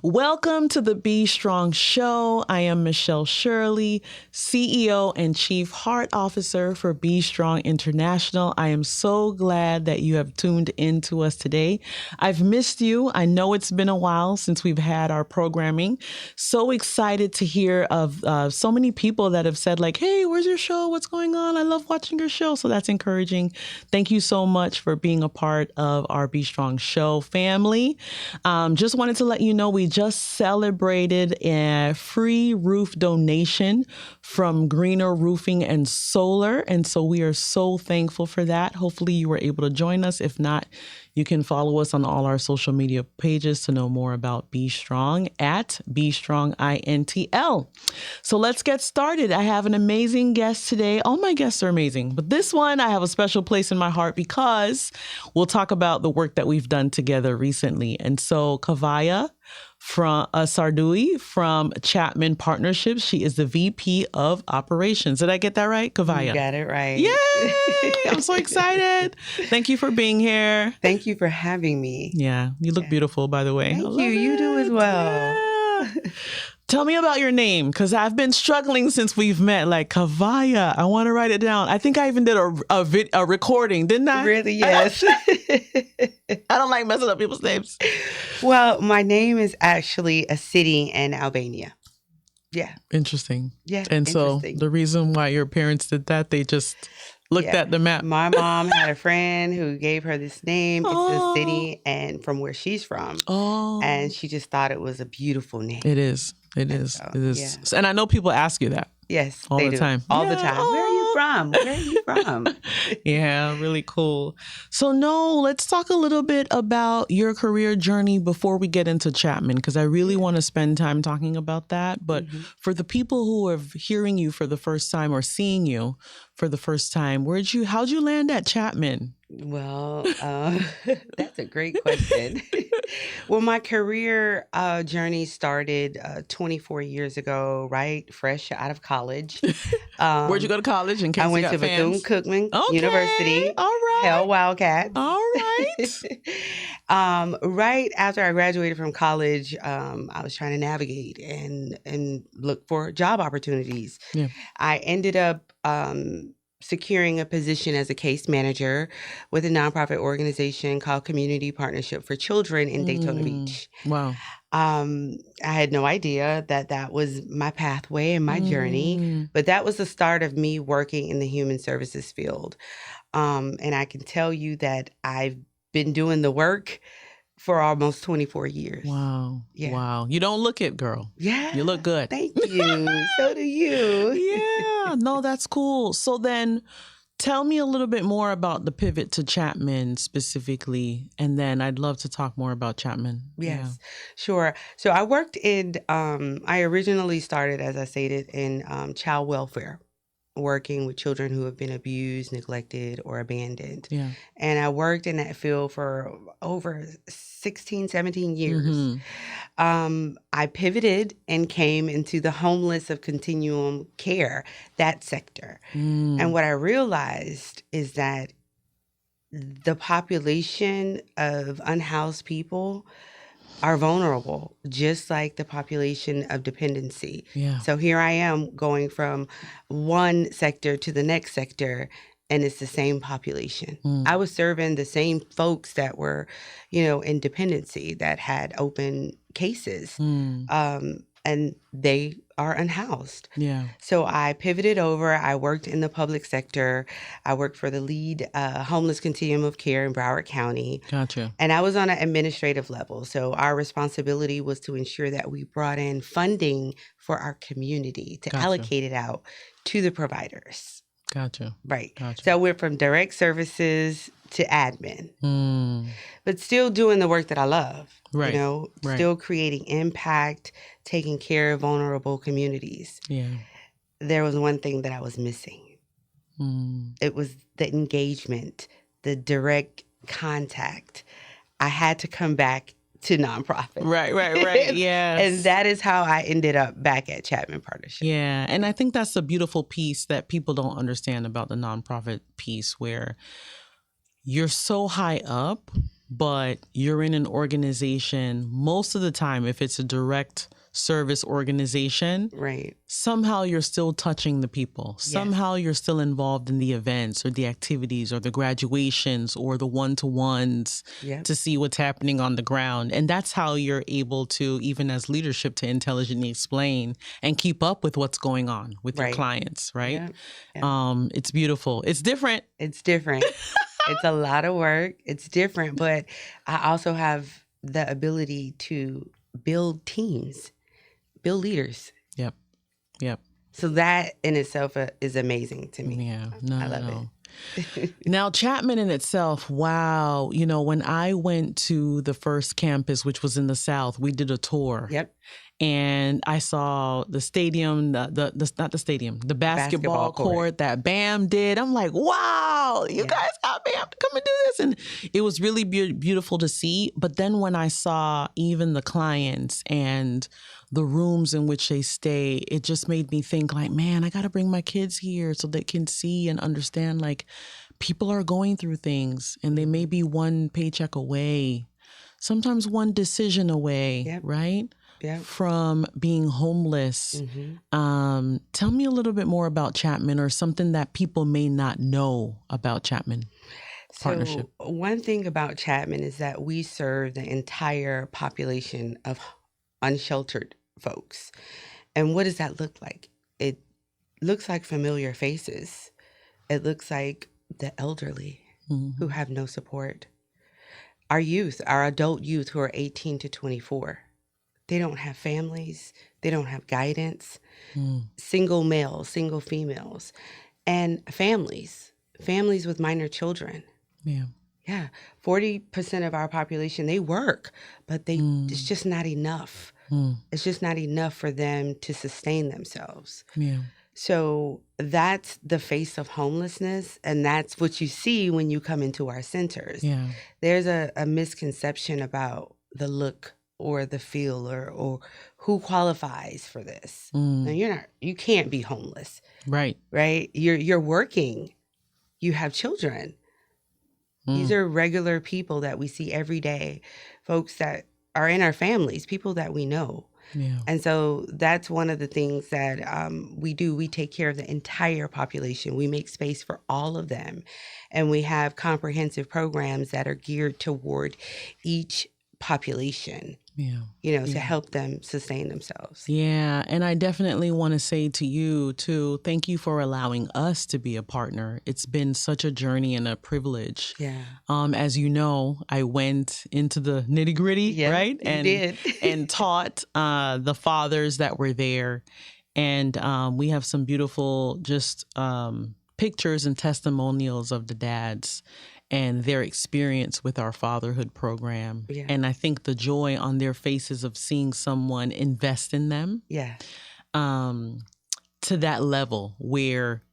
Welcome to the Be Strong Show. I am Michelle Shirley, CEO and Chief Heart Officer for Be Strong International. I am so glad that you have tuned in to us today. I've missed you. I know it's been a while since we've had our programming. So excited to hear of so many people that have said like, hey, where's your show? What's going on? I love watching your show. So that's encouraging. Thank you so much for being a part of our Be Strong Show family. Just wanted to let you know we just celebrated a free roof donation from Greener Roofing and Solar. And so we are so thankful for that. Hopefully you were able to join us. If not, you can follow us on all our social media pages to know more about Be Strong at Be Strong Intl. So let's get started. I have an amazing guest today. All my guests are amazing, but this one I have a special place in my heart because we'll talk about the work that we've done together recently. And so Kavaja Sarduy from Chapman Partnership. She is the VP of Operations. Did I get that right, Kavaja? You got it right. Yay! I'm so excited. Thank you for being here. Thank you for having me. Yeah, you look beautiful, by the way. Thank you. You do as well. Yeah. Tell me about your name, because I've been struggling since we've met. Like Kavaja, I want to write it down. I think I even did a recording, didn't I? Really? Yes. I don't like messing up people's names. Well, my name is actually a city in Albania. Yeah. Interesting. Yeah. And so the reason why your parents did that, they just looked at the map. My mom had a friend who gave her this name. It's a city and from where she's from. Oh. And she just thought it was a beautiful name. It is. It is. So, it is. Yeah. And I know people ask you that. Yes. All the time. All the time. Where are you from? Where are you from? Yeah, really cool. So let's talk a little bit about your career journey before we get into Chapman, because I really want to spend time talking about that. But for the people who are hearing you for the first time or seeing you for the first time, how'd you land at Chapman? Well, that's a great question. Well, my career journey started 24 years ago, right? Fresh out of college. Where'd you go to college? In case I went to Bethune-Cookman University. All right. Hell Wildcats. All right. Right after I graduated from college, I was trying to navigate and look for job opportunities. Yeah. I ended up securing a position as a case manager with a nonprofit organization called Community Partnership for Children in Daytona Beach. Wow. I had no idea that was my pathway and my journey, but that was the start of me working in the human services field. And I can tell you that I've been doing the work for almost 24 years. Wow. Yeah. Wow. You don't look it, girl. Yeah. You look good. Thank you. So do you. Yeah. No, that's cool. So then tell me a little bit more about the pivot to Chapman specifically, and then I'd love to talk more about Chapman. Yes, sure. So I worked I originally started, as I stated, in child welfare, working with children who have been abused, neglected, or abandoned. Yeah. And I worked in that field for over 16, 17 years. I pivoted and came into the homeless of continuum care, that sector. And what I realized is that the population of unhoused people are vulnerable, just like the population of dependency. Yeah. So here I am going from one sector to the next sector, and it's the same population. I was serving the same folks that were, in dependency, that had open cases, and they are unhoused. Yeah. So I pivoted over. I worked in the public sector. I worked for the lead homeless continuum of care in Broward County. Gotcha. And I was on an administrative level. So our responsibility was to ensure that we brought in funding for our community to allocate it out to the providers. Gotcha. Right. Gotcha. So we're from direct services to admin, but still doing the work that I love. Right. Still creating impact, taking care of vulnerable communities. Yeah. There was one thing that I was missing. It was the engagement, the direct contact. I had to come back to nonprofit. Right. Yeah. And that is how I ended up back at Chapman Partnership. Yeah. And I think that's a beautiful piece that people don't understand about the nonprofit piece, where you're so high up, but you're in an organization most of the time, if it's a direct service organization, right, somehow you're still touching the people. Yes. Somehow you're still involved in the events or the activities or the graduations or the one-to-ones Yep. to see what's happening on the ground. And that's how you're able to, even as leadership, to intelligently explain and keep up with what's going on with your Right. clients, right? Yep. Yep. It's beautiful. It's different. It's different. It's a lot of work. It's different, but I also have the ability to build teams, build leaders. Yep. Yep. So that in itself is amazing to me. Yeah. No, I love no. it. Now, Chapman in itself, wow. You know, when I went to the first campus, which was in the South, we did a tour. Yep. And I saw the stadium, not the stadium, the basketball court that BAM did. I'm like, wow, you guys got BAM to come and do this. And it was really beautiful to see. But then when I saw even the clients and the rooms in which they stay, it just made me think like, man, I got to bring my kids here so they can see and understand like people are going through things and they may be one paycheck away, sometimes one decision away, right? Yep. From being homeless. Mm-hmm. Tell me a little bit more about Chapman or something that people may not know about Chapman Partnership. So one thing about Chapman is that we serve the entire population of unsheltered folks. And what does that look like? It looks like familiar faces. It looks like the elderly who have no support. Our youth, our adult youth who are 18 to 24. They don't have families. They don't have guidance. Single males, single females, and families with minor children. Yeah. Yeah. 40% of our population, they work, but it's just not enough. It's just not enough for them to sustain themselves. Yeah. So that's the face of homelessness, and that's what you see when you come into our centers. Yeah. There's a misconception about the look or the feel or who qualifies for this. Now you can't be homeless. Right. You're working. You have children. These are regular people that we see every day, folks that are in our families, people that we know. Yeah. And so that's one of the things that we do. We take care of the entire population. We make space for all of them. And we have comprehensive programs that are geared toward each population. Yeah. To help them sustain themselves. Yeah. And I definitely want to say to you, too, thank you for allowing us to be a partner. It's been such a journey and a privilege. Yeah. As you know, I went into the nitty gritty, right? And did. And taught the fathers that were there. And we have some beautiful just pictures and testimonials of the dads and their experience with our fatherhood program. Yeah. And I think the joy on their faces of seeing someone invest in them to that level where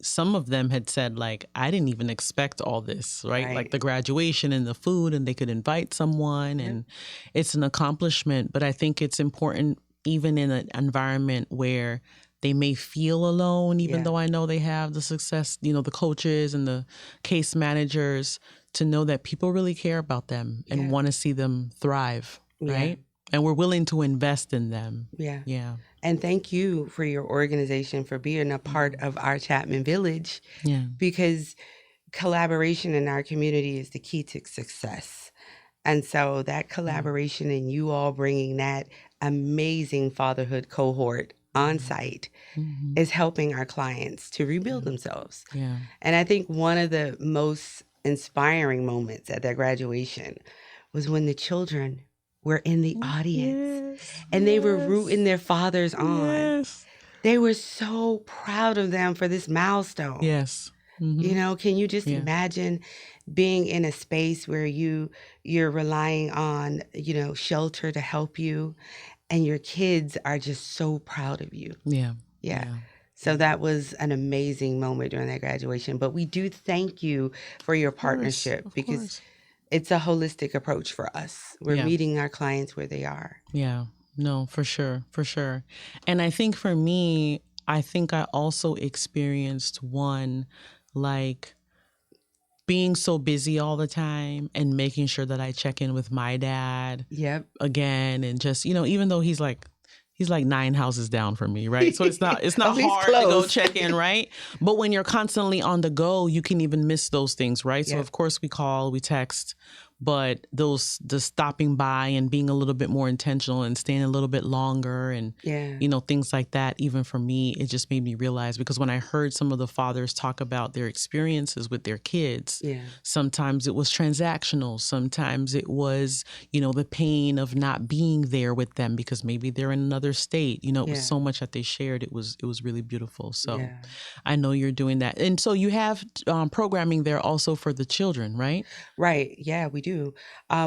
some of them had said, like, I didn't even expect all this, right? Like the graduation and the food, and they could invite someone, and it's an accomplishment. But I think it's important, even in an environment where they may feel alone, even though I know they have the success, the coaches and the case managers, to know that people really care about them and want to see them thrive, right? And we're willing to invest in them. Yeah. Yeah. And thank you for your organization for being a part of our Chapman Village. Yeah. Because collaboration in our community is the key to success. And so that collaboration and you all bringing that amazing fatherhood cohort on site is helping our clients to rebuild themselves. Yeah. And I think one of the most inspiring moments at that graduation was when the children were in the audience and they were rooting their fathers on. Yes. They were so proud of them for this milestone. Yes. Can you just imagine being in a space where you're relying on, shelter to help you, and your kids are just so proud of you. Yeah. So that was an amazing moment during that graduation. But we do thank you for your partnership because it's a holistic approach for us. We're meeting our clients where they are. Yeah. No, for sure. For sure. And I think for me, I also experienced one, like, being so busy all the time and making sure that I check in with my dad again. And just, even though he's like 9 houses down from me, right? So it's not hard to go check in, right? But when you're constantly on the go, you can even miss those things, right? So of course we call, we text, but the stopping by and being a little bit more intentional and staying a little bit longer and, things like that, even for me, it just made me realize, because when I heard some of the fathers talk about their experiences with their kids, sometimes it was transactional. Sometimes it was, the pain of not being there with them because maybe they're in another state. It was so much that they shared. It was really beautiful. So I know you're doing that. And so you have programming there also for the children, right? Right. Yeah, we do.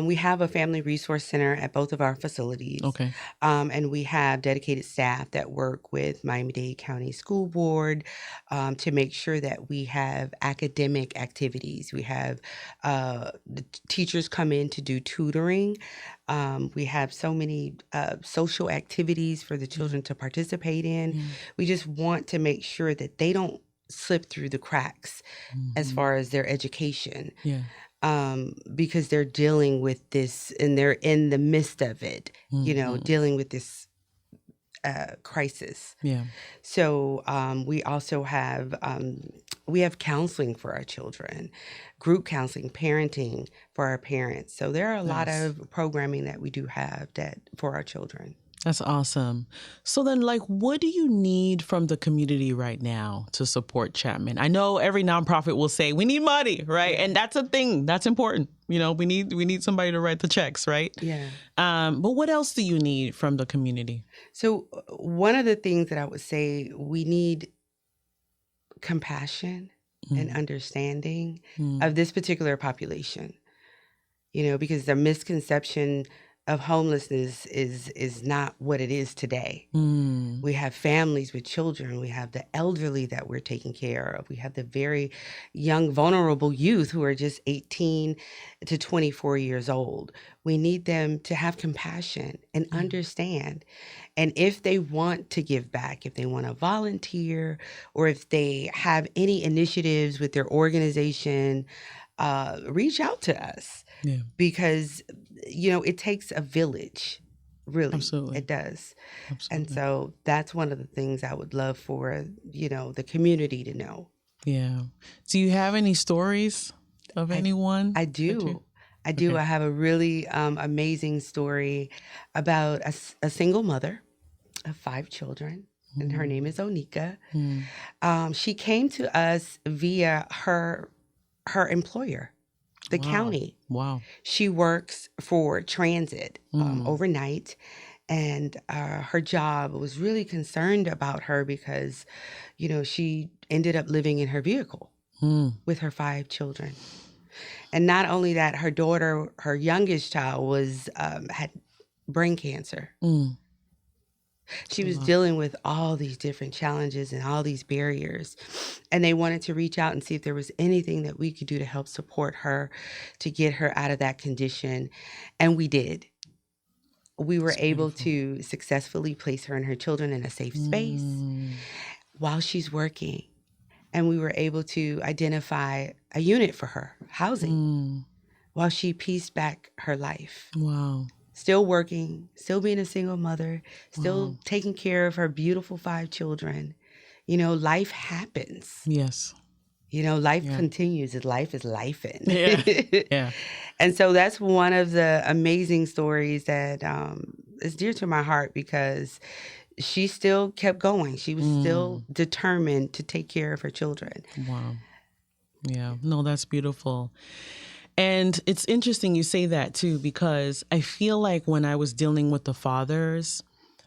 We have a family resource center at both of our facilities. Okay. And we have dedicated staff that work with Miami-Dade County School Board to make sure that we have academic activities. We have the teachers come in to do tutoring. We have so many social activities for the children to participate in. We just want to make sure that they don't slip through the cracks as far as their education. Because they're dealing with this and they're in the midst of it, dealing with this crisis. So we also have counseling for our children, group counseling, parenting for our parents. So there are a lot of programming that we do have for our children. That's awesome. So then, what do you need from the community right now to support Chapman? I know every nonprofit will say, we need money, right? And that's a thing. That's important. We need somebody to write the checks, right? But what else do you need from the community? So one of the things that I would say, we need compassion and understanding of this particular population, because the misconception of homelessness is not what it is today. We have families with children. We have the elderly that we're taking care of. We have the very young, vulnerable youth who are just 18 to 24 years old. We need them to have compassion and understand. And if they want to give back, if they want to volunteer, or if they have any initiatives with their organization, reach out to us. Because, it takes a village, really. Absolutely. It does. Absolutely. And so that's one of the things I would love for, the community to know. Yeah. Do you have any stories of anyone? I do. I do. I have a really amazing story about a single mother of 5 children, and her name is Onika. She came to us via her employer, the county. Wow. She works for transit overnight, and her job was really concerned about her because, she ended up living in her vehicle with her 5 children. And not only that, her daughter, her youngest child, had brain cancer. She was dealing with all these different challenges and all these barriers. And they wanted to reach out and see if there was anything that we could do to help support her, to get her out of that condition. And we did. We were able to successfully place her and her children in a safe space while she's working. And we were able to identify a unit for her, housing, while she pieced back her life. Wow. Still working, still being a single mother, still taking care of her beautiful 5 children. Life happens. Yes. Life continues. Life is lifing. Yeah. And so that's one of the amazing stories that is dear to my heart, because she still kept going. She was still determined to take care of her children. Wow. Yeah. No, that's beautiful. And it's interesting you say that too, because I feel like when I was dealing with the fathers,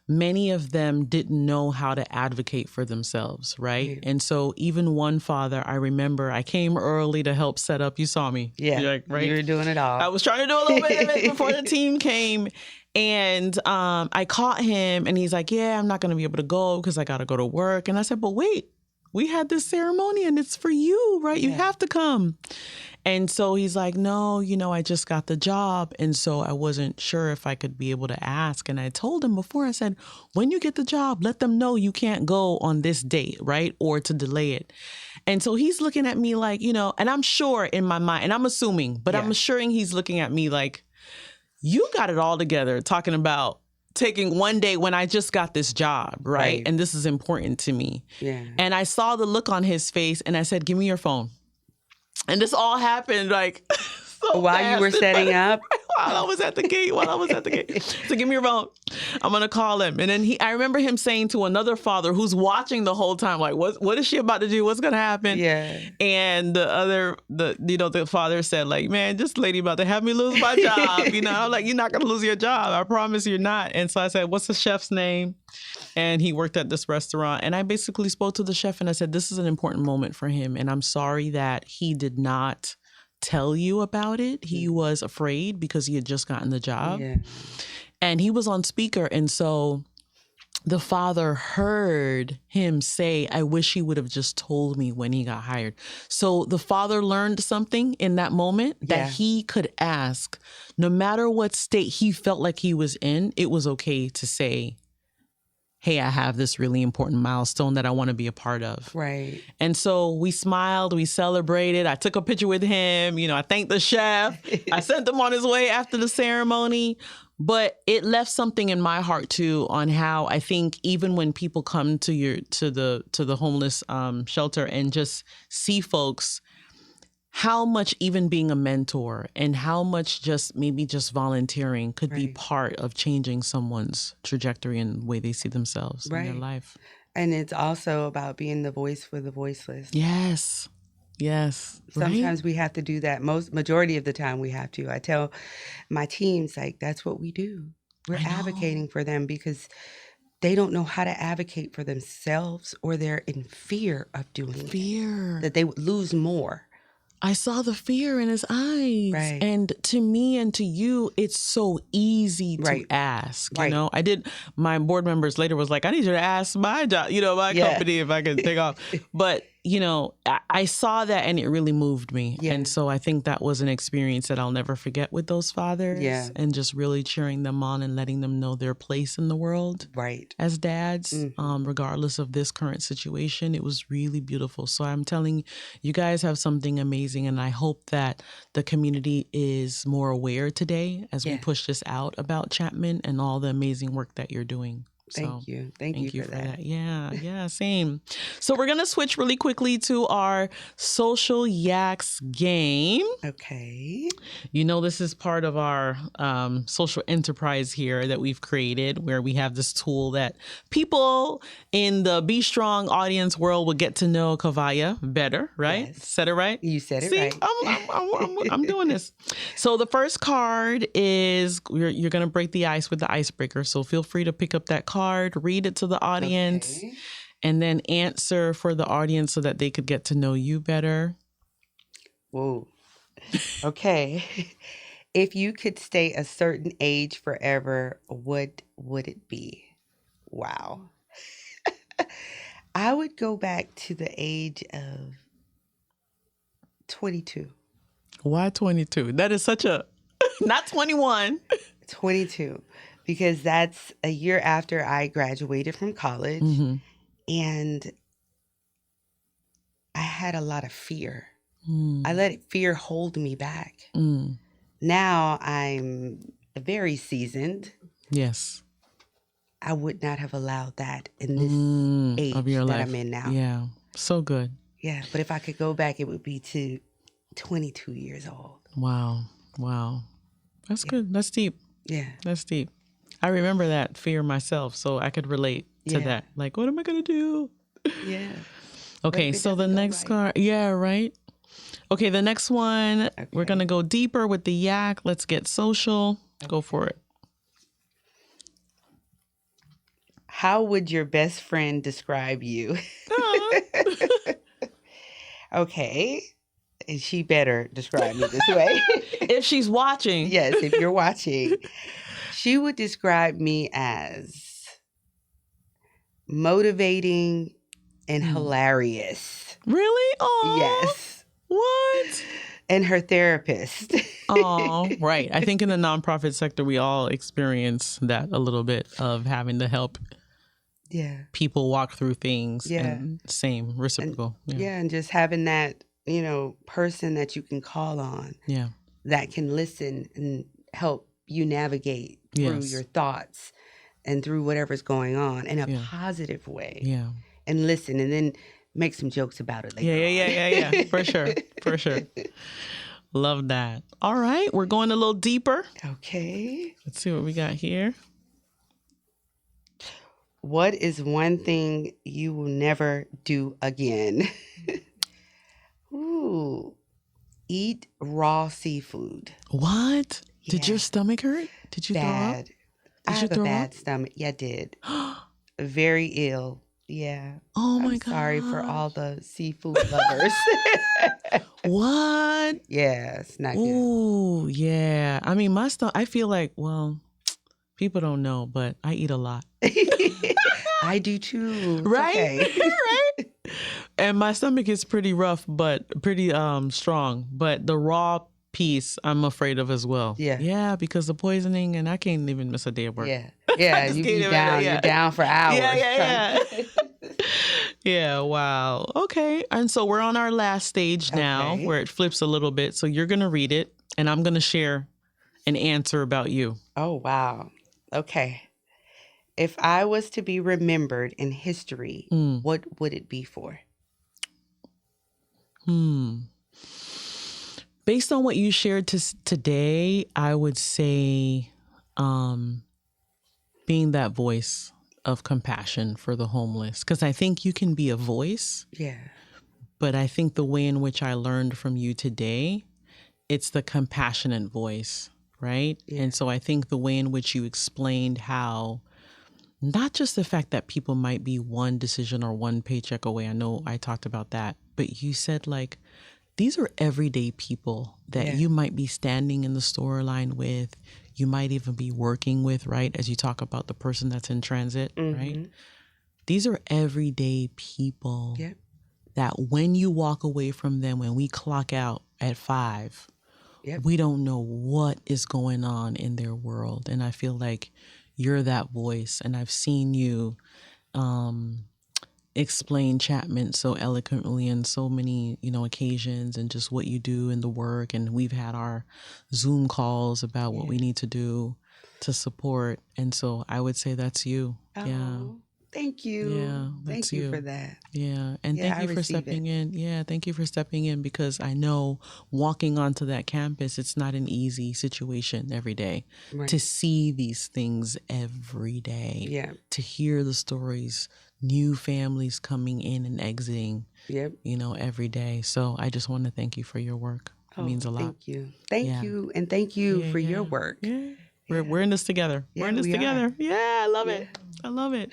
many of them didn't know how to advocate for themselves, right? And so even one father, I remember I came early to help set up. You saw me. Yeah, right? You were doing it all. I was trying to do a little bit of it before the team came. And I caught him and he's like, yeah, I'm not going to be able to go because I got to go to work. And I said, but wait, we had this ceremony and it's for you, right? You have to come. And so he's like, no, I just got the job. And so I wasn't sure if I could be able to ask. And I told him before, I said, when you get the job, let them know you can't go on this date, right? Or to delay it. And so he's looking at me like, and I'm sure in my mind, and I'm assuming, but I'm assuring he's looking at me like, you got it all together, talking about taking one day when I just got this job, right? And this is important to me. Yeah. And I saw the look on his face and I said, give me your phone. And this all happened like so while fast. You were setting up? While I was at the gate. So give me your phone. I'm going to call him. And then I remember him saying to another father who's watching the whole time, like, what is she about to do? What's going to happen? Yeah. And the father said, like, man, this lady about to have me lose my job. I'm like, you're not going to lose your job. I promise you're not. And so I said, what's the chef's name? And he worked at this restaurant. And I basically spoke to the chef and I said, this is an important moment for him. And I'm sorry that he did not tell you about it. He was afraid because he had just gotten the job. Yeah. And he was on speaker. And so the father heard him say, I wish he would have just told me when he got hired. So the father learned something in that moment that he could ask, no matter what state he felt like he was in, it was okay to say, hey, I have this really important milestone that I want to be a part of. Right. And so we smiled, we celebrated. I took a picture with him. I thanked the chef. I sent him on his way after the ceremony. But it left something in my heart too on how I think even when people come to the homeless shelter and just see folks, how much even being a mentor and how much just volunteering could be part of changing someone's trajectory and the way they see themselves in their life. And it's also about being the voice for the voiceless. Yes. Sometimes we have to do that. Majority of the time we have to. I tell my teams, like, that's what we do. We're advocating for them because they don't know how to advocate for themselves, or they're in fear of doing it. That they would lose more. I saw the fear in his eyes. Right. And to me and to you, it's so easy to ask. I did, my board members later was like, I need you to ask my job, my company if I can take off. But, I saw that and it really moved me. Yeah. And so I think that was an experience that I'll never forget with those fathers. Yeah. And just really cheering them on and letting them know their place in the world. Right. As dads, regardless of this current situation. It was really beautiful. So I'm telling you guys have something amazing. And I hope that the community is more aware today as we push this out about Chapman and all the amazing work that you're doing. Thank you. Thank you for that. Yeah, same. So we're going to switch really quickly to our Social Yaks game. Okay. This is part of our social enterprise here that we've created, where we have this tool that people in the Be Strong audience world will get to know Kavaja better, right? Yes. Said it right? You said it right. I'm doing this. So the first card is, you're going to break the ice with the icebreaker. So feel free to pick up that card, read it to the audience, and then answer for the audience so that they could get to know you better. Whoa. Okay. If you could stay a certain age forever, what would it be? Wow. I would go back to the age of 22. Why 22? That is such a, not 21. 22. Because that's a year after I graduated from college, and I had a lot of fear. I let fear hold me back. Now I'm very seasoned. Yes. I would not have allowed that in this age of your that life. I'm in now. Yeah, so good. Yeah, but if I could go back, it would be to 22 years old. Wow. That's good. That's deep. Yeah. That's deep. I remember that fear myself, so I could relate to that. Like, what am I going to do? Yeah. Okay, so the next card. Yeah, right. Okay, the next one, we're going to go deeper with the yak. Let's get social. Okay. Go for it. How would your best friend describe you? Okay. And she better describe me this way. If she's watching. Yes, if you're watching. She would describe me as motivating and hilarious. Really? Oh. Yes. What? and her therapist. Oh, right. I think in the nonprofit sector, we all experience that a little bit of having to help people walk through things. And same, reciprocal. And just having that, person that you can call on. Yeah. That can listen and help you navigate through your thoughts and through whatever's going on in a positive way. Yeah. And listen, and then make some jokes about it later on. Yeah. For sure. Love that. All right. We're going a little deeper. Okay. Let's see what we got here. What is one thing you will never do again? Ooh. Eat raw seafood. What? Yeah. Did your stomach hurt? Did you throw up? I have a bad stomach. Yeah, I did. Very ill. Yeah. Oh my God. Sorry for all the seafood lovers. What? Yeah, it's not good. Ooh, yeah. I mean, my stomach, I feel like, well, people don't know, but I eat a lot. I do too. Right? Okay. Right? And my stomach is pretty rough, but pretty strong. But the raw piece, I'm afraid of as well. Yeah. Yeah, because the poisoning, and I can't even miss a day of work. Yeah. Yeah, you be down. You're down for hours. Yeah. Yeah, wow. Okay. And so we're on our last stage now where it flips a little bit. So you're going to read it, and I'm going to share an answer about you. Oh, wow. Okay. If I was to be remembered in history, what would it be for? Based on what you shared today, I would say being that voice of compassion for the homeless. Because I think you can be a voice. Yeah. But I think the way in which I learned from you today, it's the compassionate voice, right? Yeah. And so I think the way in which you explained how not just the fact that people might be one decision or one paycheck away. I know I talked about that, but you said like, these are everyday people that you might be standing in the store line with. You might even be working with, right? As you talk about the person that's in transit, right? These are everyday people that when you walk away from them, when we clock out at 5, we don't know what is going on in their world. And I feel like you're that voice. And I've seen you explain Chapman so eloquently in so many, occasions, and just what you do in the work. And we've had our Zoom calls about what we need to do to support. And so I would say that's you. Oh, yeah. Thank you. Yeah. Thank you for that. Yeah. And thank you for stepping in. Yeah. Thank you for stepping in, because I know walking onto that campus, it's not an easy situation every day to see these things every day. Yeah. To hear the stories, new families coming in and exiting, every day. So I just want to thank you for your work. It means a lot. Thank you. Thank you. And thank you for your work. Yeah. We're in this together. We're in this together. Yeah, I love it. I love it.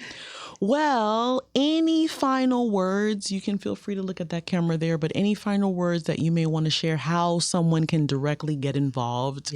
Well, any final words? You can feel free to look at that camera there, but any final words that you may want to share, how someone can directly get involved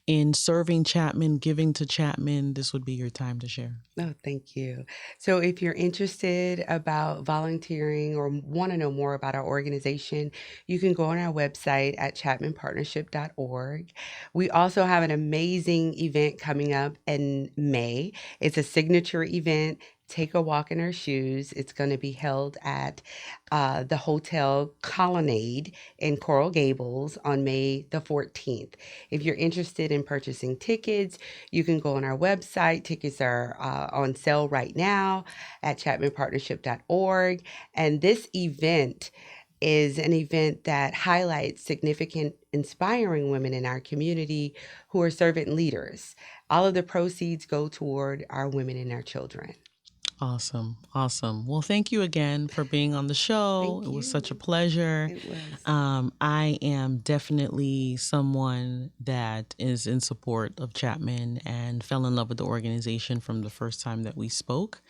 in serving Chapman, giving to Chapman, this would be your time to share. Oh, thank you. So if you're interested about volunteering or want to know more about our organization, you can go on our website at chapmanpartnership.org. We also have an amazing event coming up in May. It's a signature event. Take a Walk in Her Shoes. It's going to be held at the Hotel Colonnade in Coral Gables on May the 14th. If you're interested in purchasing tickets, you can go on our website. Tickets are on sale right now at chapmanpartnership.org. And this event is an event that highlights significant, inspiring women in our community who are servant leaders. All of the proceeds go toward our women and our children. Awesome. Awesome. Well, thank you again for being on the show. It was such a pleasure. It was. I am definitely someone that is in support of Chapman and fell in love with the organization from the first time that we spoke.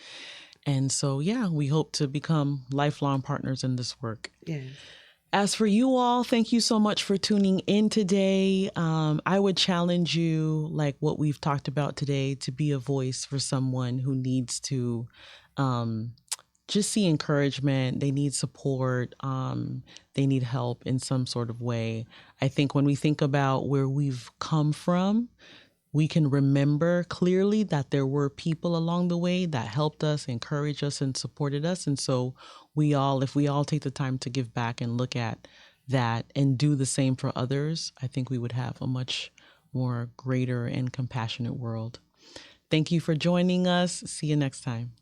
And so, we hope to become lifelong partners in this work. Yes. As for you all, thank you so much for tuning in today. I would challenge you, like what we've talked about today, to be a voice for someone who needs to just see encouragement. They need support. They need help in some sort of way. I think when we think about where we've come from, we can remember clearly that there were people along the way that helped us, encouraged us, and supported us. And so if we all take the time to give back and look at that and do the same for others, I think we would have a much more greater and compassionate world. Thank you for joining us. See you next time.